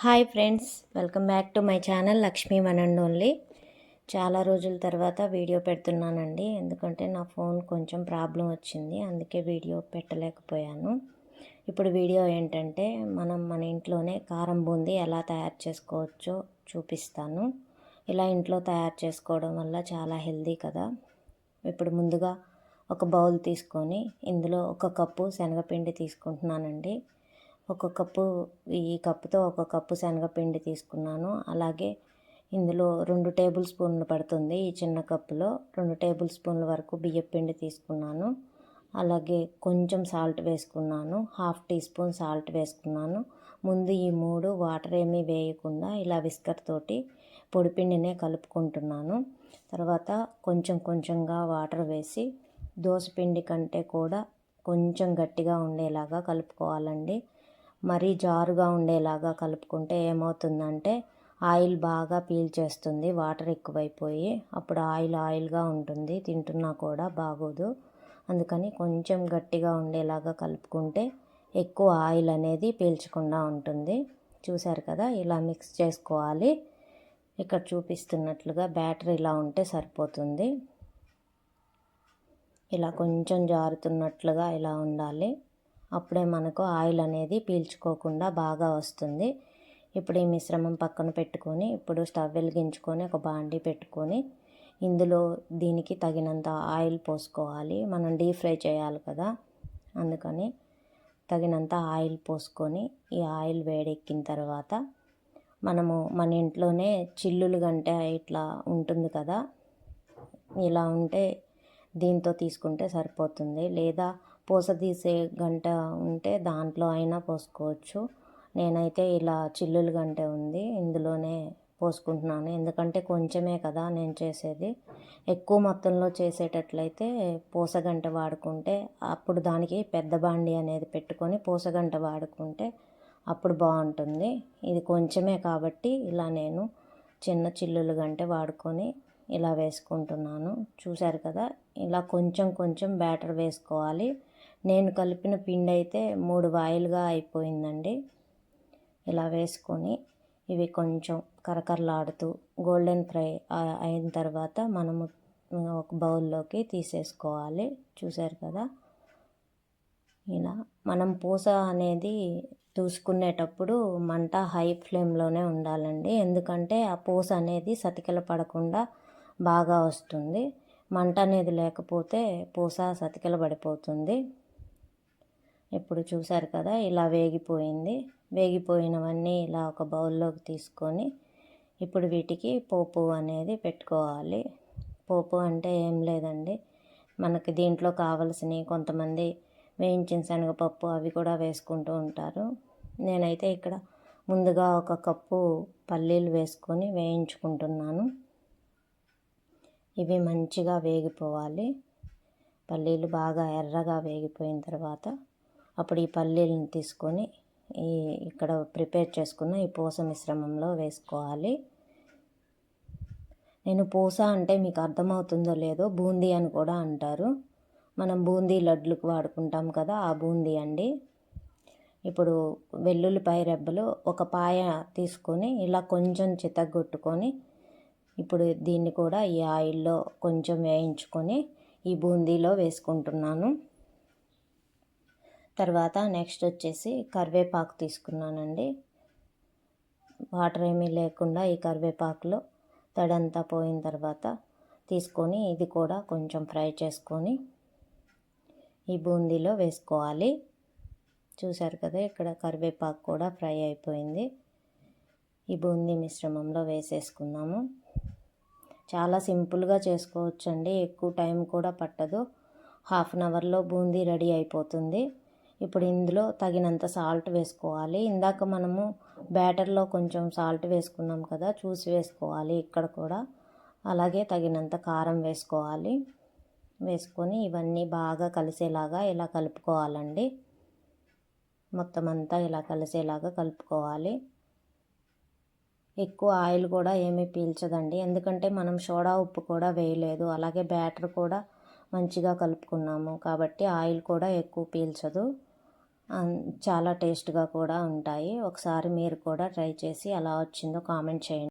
Hi friends, welcome back to my channel Lakshmi one and only. చాలా రోజుల తర్వాత video పెడుతున్నానండి. ఎందుకంటే నా ఫోన్ కొంచెం ప్రాబ్లం వచ్చింది, అందుకే వీడియో పెట్టలేకపోయాను. ఇప్పుడు వీడియో ఏంటంటే మన ఇంట్లోనే కారం బూందీ ఎలా తయారు చేసుకోవచ్చో చూపిస్తాను. ఇలా ఇంట్లో తయారు చేసుకోవడం వల్ల చాలా హెల్దీ కదా. ఇప్పుడు ముందుగా ఒక బౌల్ తీసుకొని ఇందులో 1 కప్పు శనగపిండి తీసుకుంటున్నానండి. ఈ కప్పుతో 1 కప్పు శనగపిండి తీసుకున్నాను. అలాగే ఇందులో 2 టేబుల్ స్పూన్లు పడుతుంది. ఈ చిన్న కప్పులో 2 టేబుల్ స్పూన్ల వరకు బియ్యపిండి తీసుకున్నాను. అలాగే కొంచెం సాల్ట్ వేసుకున్నాను, 1/2 టీ స్పూన్ సాల్ట్ వేసుకున్నాను. ముందు ఈ 3 వాటర్ ఏమీ వేయకుండా ఇలా విస్కర్ తోటి పొడిపిండినే కలుపుకుంటున్నాను. తర్వాత కొంచెం కొంచెంగా వాటర్ వేసి దోసపిండి కంటే కూడా కొంచెం గట్టిగా ఉండేలాగా కలుపుకోవాలండి. మరీ జారుగా ఉండేలాగా కలుపుకుంటే ఏమవుతుందంటే ఆయిల్ బాగా పీల్చేస్తుంది, వాటర్ ఎక్కువైపోయి అప్పుడు ఆయిల్గా ఉంటుంది, తింటున్నా కూడా బాగోదు. అందుకని కొంచెం గట్టిగా ఉండేలాగా కలుపుకుంటే ఎక్కువ ఆయిల్ అనేది పీల్చకుండా ఉంటుంది. చూసారు కదా, ఇలా మిక్స్ చేసుకోవాలి. ఇక్కడ చూపిస్తున్నట్లుగా బ్యాటర్ ఇలా ఉంటే సరిపోతుంది. ఇలా కొంచెం జారుతున్నట్లుగా ఇలా ఉండాలి. అప్పుడే మనకు ఆయిల్ అనేది పీల్చుకోకుండా బాగా వస్తుంది. ఇప్పుడు ఈ మిశ్రమం పక్కన పెట్టుకొని ఇప్పుడు స్టవ్ వెలిగించుకొని ఒక బాండీ పెట్టుకొని ఇందులో దీనికి తగినంత ఆయిల్ పోసుకోవాలి. మనం డీప్ ఫ్రై చేయాలి కదా, అందుకని తగినంత ఆయిల్ పోసుకొని ఈ ఆయిల్ వేడెక్కిన తర్వాత మనము మన ఇంట్లోనే చిల్లులు గంట ఇట్లా ఉంటుంది కదా, ఇలా ఉంటే దీంతో తీసుకుంటే సరిపోతుంది. లేదా పూస తీసే గంట ఉంటే దాంట్లో అయినా పోసుకోవచ్చు. నేనైతే ఇలా చిల్లులు గంట ఉంది, ఇందులోనే పోసుకుంటున్నాను. ఎందుకంటే కొంచెమే కదా నేను చేసేది. ఎక్కువ మొత్తంలో చేసేటట్లయితే పూసగంట వాడుకుంటే అప్పుడు దానికి పెద్ద బాండి అనేది పెట్టుకొని పూసగంట వాడుకుంటే అప్పుడు బాగుంటుంది. ఇది కొంచెమే కాబట్టి ఇలా నేను చిన్న చిల్లులు గంట వాడుకొని ఇలా వేసుకుంటున్నాను. చూశారు కదా, ఇలా కొంచెం కొంచెం బ్యాటర్ వేసుకోవాలి. నేను కలిపిన పిండి అయితే 3 వాయిలుగా అయిపోయిందండి. ఇలా వేసుకొని ఇవి కొంచెం కరకరలాడుతూ గోల్డెన్ ఫ్రై అయిన తర్వాత మనము ఒక బౌల్లోకి తీసేసుకోవాలి. చూశారు కదా, ఇలా మనం పూస అనేది దూసుకునేటప్పుడు మంట హై ఫ్లేమ్లోనే ఉండాలండి. ఎందుకంటే ఆ పూస అనేది సతికిల పడకుండా బాగా వస్తుంది. మంట అనేది లేకపోతే పూస సతికిల పడిపోతుంది. ఇప్పుడు చూశారు కదా, ఇలా వేగిపోయినవన్నీ ఇలా ఒక బౌల్లోకి తీసుకొని ఇప్పుడు వీటికి పోపు అనేది పెట్టుకోవాలి. పోపు అంటే ఏం లేదండి, మనకి దీంట్లో కావలసినవి కొంతమంది వేయించిన శనగపప్పు అవి కూడా వేసుకుంటూ ఉంటారు. నేనైతే ఇక్కడ ముందుగా 1 కప్పు పల్లీలు వేసుకొని వేయించుకుంటున్నాను. ఇవి మంచిగా వేగిపోవాలి. పల్లీలు బాగా ఎర్రగా వేగిపోయిన తర్వాత అప్పుడు ఈ పల్లీలను తీసుకొని ఇక్కడ ప్రిపేర్ చేసుకున్న ఈ పూస మిశ్రమంలో వేసుకోవాలి. నేను పూస అంటే మీకు అర్థమవుతుందో లేదో బూందీ అని కూడా అంటారు. మనం బూందీ లడ్లకు వాడుకుంటాం కదా, ఆ బూందీ అండి. ఇప్పుడు వెల్లుల్లిపాయ రెబ్బలు 1 పాయ తీసుకొని ఇలా కొంచెం చితగ్గొట్టుకొని ఇప్పుడు దీన్ని కూడా ఈ ఆయిల్లో కొంచెం వేయించుకొని ఈ బూందీలో వేసుకుంటున్నాను. తర్వాత నెక్స్ట్ వచ్చేసి కరివేపాకు తీసుకున్నానండి. వాటర్ ఏమీ లేకుండా ఈ కరివేపాకులో తడంతా పోయిన తర్వాత తీసుకొని ఇది కూడా కొంచెం ఫ్రై చేసుకొని ఈ బూందీలో వేసుకోవాలి. చూశారు కదా, ఇక్కడ కరివేపాకు కూడా ఫ్రై అయిపోయింది. ఈ బూందీ మిశ్రమంలో వేసేసుకున్నాము. చాలా సింపుల్గా చేసుకోవచ్చండి, ఎక్కువ టైం కూడా పట్టదు. 1/2 అవర్లో బూందీ రెడీ అయిపోతుంది. ఇప్పుడు ఇందులో తగినంత సాల్ట్ వేసుకోవాలి. ఇందాక మనము బ్యాటర్లో కొంచెం సాల్ట్ వేసుకున్నాం కదా, చూసి వేసుకోవాలి ఇక్కడ కూడా. అలాగే తగినంత కారం వేసుకోవాలి. వేసుకొని ఇవన్నీ బాగా కలిసేలాగా ఇలా కలుపుకోవాలండి. మొత్తం అంతా ఇలా కలిసేలాగా కలుపుకోవాలి. ఎక్కువ ఆయిల్ కూడా ఏమీ పీల్చదండి, ఎందుకంటే మనం సోడా ఉప్పు కూడా వేయలేదు. అలాగే బ్యాటర్ కూడా మంచిగా కలుపుకున్నాము కాబట్టి ఆయిల్ కూడా ఎక్కువ పీల్చదు. చాలా టేస్ట్గా కూడా ఉంటాయి. ఒకసారి మీరు కూడా ట్రై చేసి ఎలా వచ్చిందో కామెంట్ చేయండి.